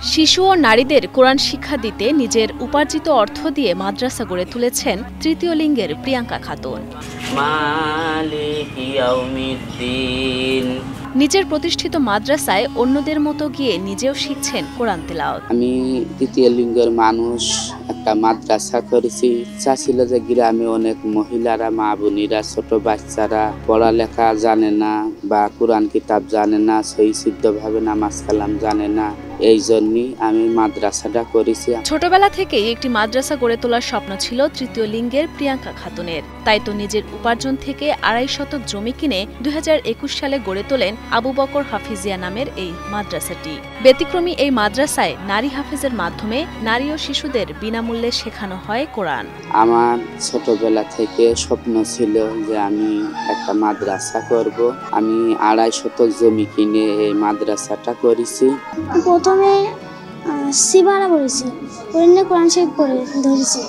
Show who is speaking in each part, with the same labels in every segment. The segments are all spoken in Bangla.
Speaker 1: শিশু ও নারীদের কোরআন শিক্ষা দিতে নিজের উপার্জিত অর্থ দিয়ে মাদ্রাসা গড়ে তুলেছেন তৃতীয় লিঙ্গের প্রিয়াঙ্কা খাতুন। নিজের প্রতিষ্ঠিত মাদ্রাসায় অন্যদের মতো গিয়ে নিজেও শিখছেন কোরআন তিলাওয়াত।
Speaker 2: আমি তৃতীয় লিঙ্গের মানুষ, একটা মাদ্রাসা করেছি। ইচ্ছা ছিল যে গ্রামে অনেক মহিলারা, মা বোনেরা, ছোট বাচ্চারা পড়ালেখা জানে না বা কোরআন কিতাব জানে না, সহি সিদ্ধভাবে নামাজ কালাম জানে না। এই জন্যই আমি মাদ্রাসাটা করেছি।
Speaker 1: ছোটবেলা থেকেই একটি মাদ্রাসা গড়ে তোলার স্বপ্ন ছিল তৃতীয় লিঙ্গের প্রিয়াঙ্কা খাতুনের। তাই তো নিজের উপার্জন থেকে ২৫০ শতক জমি কিনে ২০২১ সালে গড়ে তোলেন আবু বকর হাফিজিয়া নামের এই মাদ্রাসাটি। ব্যতিক্রমী এই মাদ্রাসায় নারী হাফেজের মাধ্যমে নারী ও শিশুদের বিনামূল্যে শেখানো হয় কোরআন।
Speaker 2: আমার ছোটবেলা থেকে স্বপ্ন ছিল যে আমি একটা মাদ্রাসা করব। আমি ২৫০ শতক জমি কিনে এই মাদ্রাসাটা করেছি।
Speaker 3: প্রথমে সিবারা পড়েছি, কোরআন শরীফ পড়ে ধরেছি।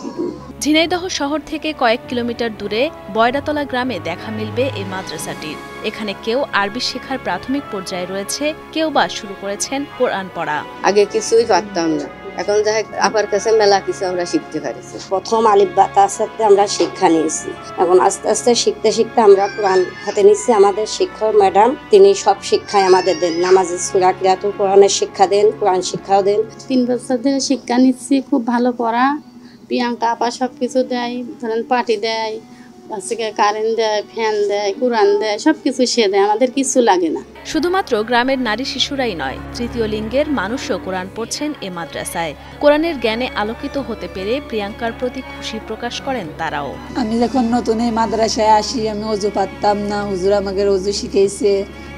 Speaker 1: ঝিনাইদহ শহর থেকে কয়েক কিলোমিটার দূরে বয়রাতলা গ্রামে দেখা মিলবে এই মাদ্রাসাটির। এখানে কেউ আরবি শেখার প্রাথমিক পর্যায়ে রয়েছে, কেউ বা শুরু করেছেন কোরআন পড়া।
Speaker 4: আগে কিছুই পারতাম না, এখন যাই আপার কাছে মেলা কিছু আমরা শিখতে পারছি।
Speaker 3: প্রথম আলিফ বা তার সাথে আমরা শিক্ষা নিয়েছি। এখন আস্তে আস্তে শিখতে শিখতে আমরা কোরআন হাতে নিচ্ছি। আমাদের শিক্ষক ম্যাডাম, তিনি সব শিক্ষায় আমাদের দেন। নামাজের সূরা, কিরাতুল কোরআনের শিক্ষা দেন, কোরআন শিক্ষাও দেন।
Speaker 5: ৩ বছর ধরে শিক্ষা নিচ্ছি, খুব ভালো পড়া। প্রিয়াঙ্কা আপা সব কিছু দেয়, ধরেন পাটি দেয়, কারেন্ট দেয়, ফ্যান দেয়, কোরআন দেয়, সবকিছু সে দেয়, আমাদের কিছু লাগে না।
Speaker 1: শুধুমাত্র গ্রামের নারী শিশুরাই নয়, তৃতীয় লিঙ্গের মানুষও কোরআন পড়ছেন এ মাদ্রাসায়। কোরআনের জ্ঞানে আলোকিত হতে পেরে প্রিয়াঙ্কার প্রতি খুশি প্রকাশ করেন তারাও।
Speaker 6: আমি যখন নতুন এই মাদ্রাসায় আসি, আমি অজু পারতাম না, হুজুর আমাকে অজু শিখেছে।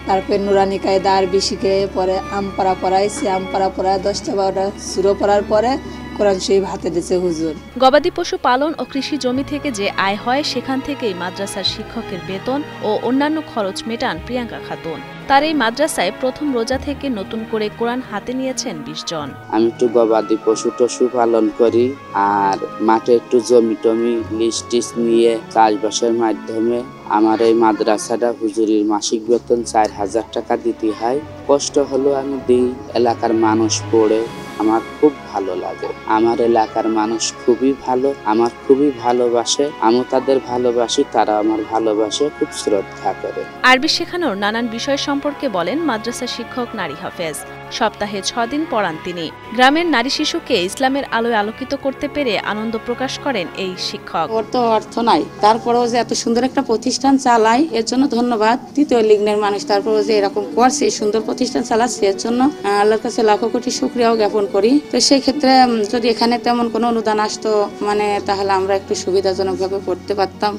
Speaker 6: তারপরে নুরানি কায়দা আরবি শিখে, পরে আমপাড়া পড়াইছে, আমপাড়া পড়ায় ১০টা ১২টা সূরা পড়ার পরে কোরআন শরীফ হাতে দিয়েছে হুজুর।
Speaker 1: গবাদি পশু পালন ও কৃষি জমি থেকে যে আয় হয়, সেখান থেকেই মাদ্রাসার শিক্ষকের বেতন ও অন্যান্য খরচ মেটান প্রিয়াঙ্কা খাতুন। তার এই মাদ্রাসায় প্রথম রোজা থেকে নতুন করে কোরআন হাতে নিয়েছেন ২০ জন।
Speaker 2: আমি একটু গবাদি পশু টশু পালন করি, আর মাঠে একটু জমি টমি লিস্টিস নিয়ে চাষবাসের মাধ্যমে আমার এই মাদ্রাসাটা হুজুরির মাসিক বেতন ৪,০০০ টাকা দিতে হয়। কষ্ট হলো আমি দিই, এলাকার মানুষ পড়ে আমার খুব ভালো লাগে। আমার এলাকার মানুষ খুবই ভালো, আমার খুবই ভালোবাসে, আমি তাদের ভালোবাসি, তারা আমার ভালোবাসে, খুব শ্রদ্ধা করে।
Speaker 1: আরবি শেখানোর নানান বিষয় সম্পর্কে বলেন মাদ্রাসা শিক্ষক নারী হাফেজ। সপ্তাহে ৬ দিন পড়ান তিনি। গ্রামের নারী শিশুকে ইসলামের আলোয় আলোকিত করতে পেরে আনন্দ প্রকাশ করেন এই শিক্ষক।
Speaker 5: ওর তো অর্থ নাই, তারপরেও যে এত সুন্দর একটা প্রতিষ্ঠান চালায়, এর জন্য ধন্যবাদ তৃতীয় লিঙ্গের মানুষ। তারপরেও যে এরকম করছে, সুন্দর প্রতিষ্ঠান চালাচ্ছে, এর জন্য আল্লাহর কাছে লাখো কোটি শুকরিয়াও জ্ঞাপন করি। তো সেই ক্ষেত্রে যদি এখানে তেমন কোনো অনুদান আসতো, তাহলে আমরা একটু সুবিধাজনকভাবে পড়তে পারতাম।